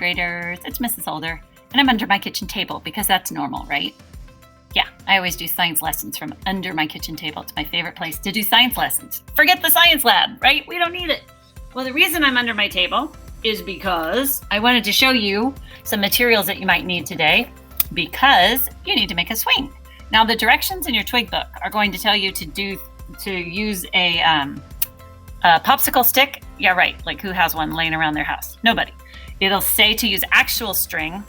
graders. It's Mrs. Holder, and I'm under my kitchen table because that's normal, right? Yeah, I always do science lessons from under my kitchen table. It's my favorite place to do science lessons. Forget the science lab, right? We don't need it. Well, the reason I'm under my table is because I wanted to show you some materials that you might need today because you need to make a swing. Now, the directions in your Twig book are going to tell you to use a popsicle stick. Yeah, right. Like who has one laying around their house? Nobody. It'll say to use actual string.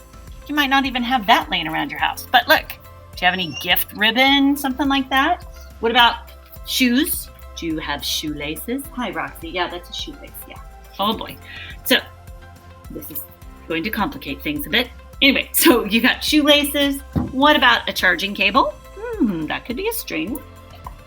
You might not even have that laying around your house. But look, do you have any gift ribbon, something like that? What about shoes? Do you have shoelaces? Hi, Roxy. Yeah, that's a shoelace. Yeah. Oh boy. So this is going to complicate things a bit. Anyway, so you got shoelaces. What about a charging cable? That could be a string.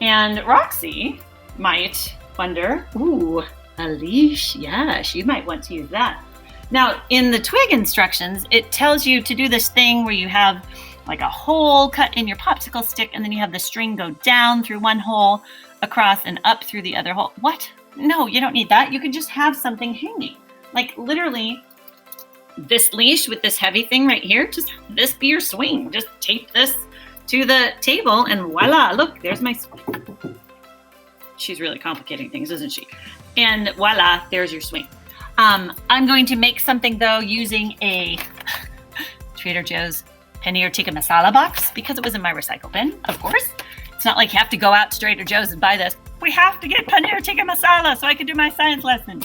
And Roxy might wonder, ooh, a leash. Yeah, she might want to use that. Now, in the Twig instructions, it tells you to do this thing where you have like a hole cut in your popsicle stick, and then you have the string go down through one hole, across, and up through the other hole. What? No, you don't need that. You can just have something hanging. Like literally this leash with this heavy thing right here, just have this be your swing. Just tape this to the table and voila, look, there's my swing. She's really complicating things, isn't she? And voila, there's your swing. I'm going to make something though using a Trader Joe's paneer tikka masala box because it was in my recycle bin, of course. It's not like you have to go out to Trader Joe's and buy this. We have to get paneer tikka masala so I can do my science lesson.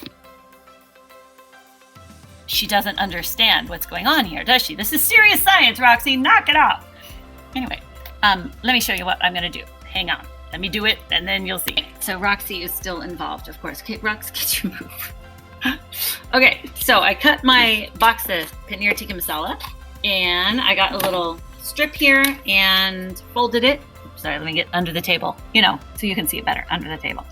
She doesn't understand what's going on here, does she? This is serious science, Roxy. Knock it off. Anyway, let me show you what I'm going to do. Hang on. Let me do it, and then you'll see. So Roxy is still involved, of course. Okay, Rox, could you move? Okay, so I cut my box of paneer tikka masala, and I got a little strip here and folded it. Sorry, let me get under the table, so you can see it better under the table.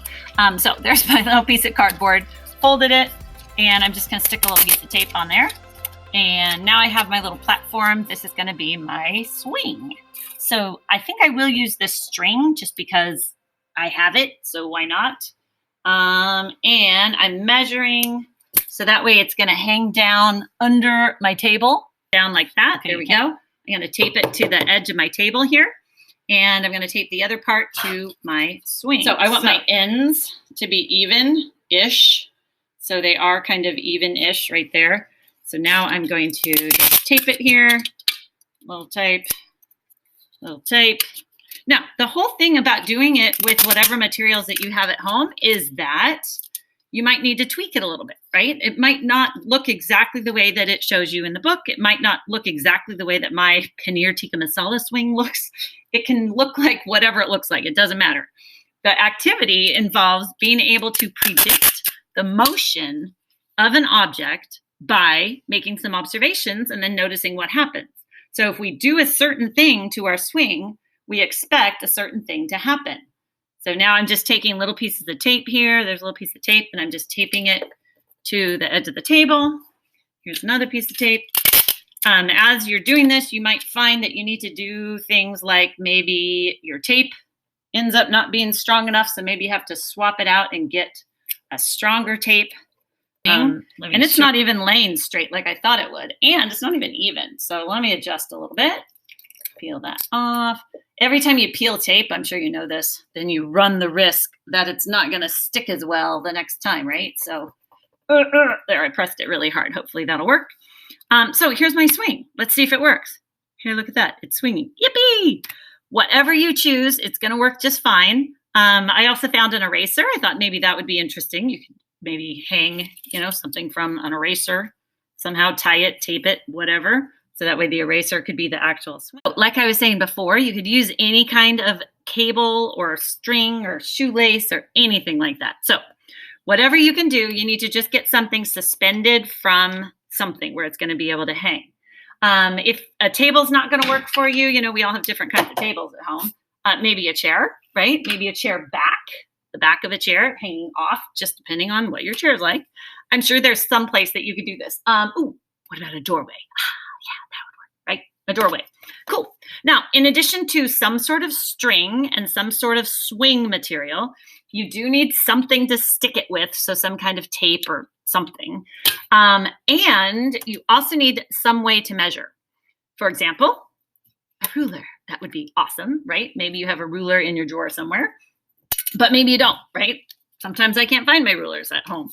So there's my little piece of cardboard, folded it, and I'm just gonna stick a little piece of tape on there. And now I have my little platform. This is gonna be my swing. So I think I will use this string just because I have it, so why not? And I'm measuring, so that way it's gonna hang down under my table, down like that. Okay, there we go. I'm gonna tape it to the edge of my table here. And I'm gonna tape the other part to my swing. So I want my ends to be even-ish. So they are kind of even-ish right there. So now I'm going to just tape it here. Little tape, little tape. Now, the whole thing about doing it with whatever materials that you have at home is that you might need to tweak it a little bit, right? It might not look exactly the way that it shows you in the book. It might not look exactly the way that my paneer tikka masala swing looks. It can look like whatever it looks like. It doesn't matter. The activity involves being able to predict the motion of an object by making some observations and then noticing what happens. So if we do a certain thing to our swing, we expect a certain thing to happen. So now I'm just taking little pieces of tape here. There's a little piece of tape, and I'm just taping it to the edge of the table. Here's another piece of tape. As you're doing this, you might find that you need to do things like maybe your tape ends up not being strong enough, so maybe you have to swap it out and get a stronger tape. And it's not even laying straight like I thought it would, and it's not even even. So let me adjust a little bit. Peel that off. Every time you peel tape, I'm sure you know this, then you run the risk that it's not going to stick as well the next time, right? So there, I pressed it really hard. Hopefully that'll work. So here's my swing. Let's see if it works. Here, look at that. It's swinging. Yippee! Whatever you choose, it's going to work just fine. I also found an eraser. I thought maybe that would be interesting. You could maybe hang, something from an eraser, somehow tie it, tape it, whatever. So that way the eraser could be the actual swing. Like I was saying before, you could use any kind of cable or string or shoelace or anything like that. So whatever you can do, you need to just get something suspended from something where it's going to be able to hang. If a table's not going to work for you, we all have different kinds of tables at home. Maybe a chair, right? Maybe a chair back, the back of a chair hanging off, just depending on what your chair's like. I'm sure there's some place that you could do this. Ooh, what about a doorway? a doorway. Cool. Now, in addition to some sort of string and some sort of swing material, you do need something to stick it with, so some kind of tape or something. And you also need some way to measure. For example, a ruler. That would be awesome, right? Maybe you have a ruler in your drawer somewhere, but maybe you don't, right? Sometimes I can't find my rulers at home.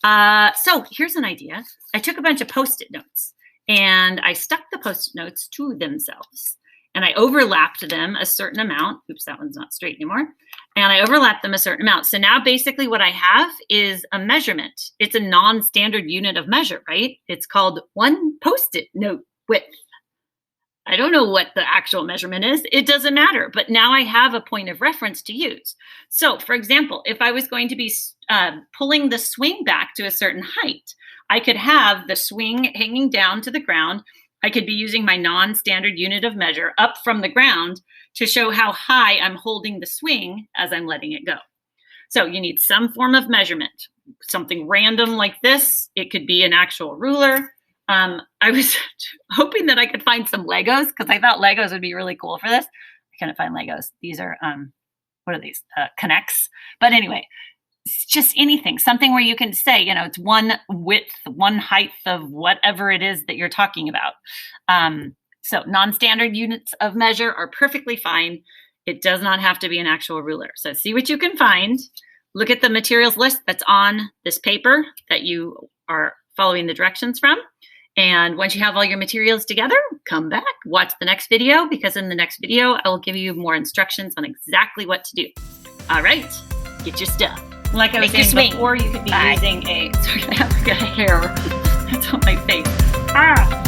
So here's an idea. I took a bunch of Post-it notes and I stuck the Post-it notes to themselves and I overlapped them a certain amount. Oops, that one's not straight anymore. And I overlapped them a certain amount. So now basically what I have is a measurement. It's a non-standard unit of measure, right? It's called 1 Post-it note width. I don't know what the actual measurement is. It doesn't matter. But now I have a point of reference to use. So for example, if I was going to be pulling the swing back to a certain height, I could have the swing hanging down to the ground. I could be using my non-standard unit of measure up from the ground to show how high I'm holding the swing as I'm letting it go. So you need some form of measurement, something random like this. It could be an actual ruler. I was hoping that I could find some Legos because I thought Legos would be really cool for this. I couldn't find Legos. These are, what are these? Connects. But anyway, it's just anything, something where you can say, you know, it's 1 width, 1 height of whatever it is that you're talking about. So non-standard units of measure are perfectly fine. It does not have to be an actual ruler. So see what you can find. Look at the materials list that's on this paper that you are following the directions from. And once you have all your materials together, come back, watch the next video, because in the next video, I will give you more instructions on exactly what to do. All right, get your stuff. Like I was saying before, you could be using a, sorry, I have a hair. It's on my face. Ah!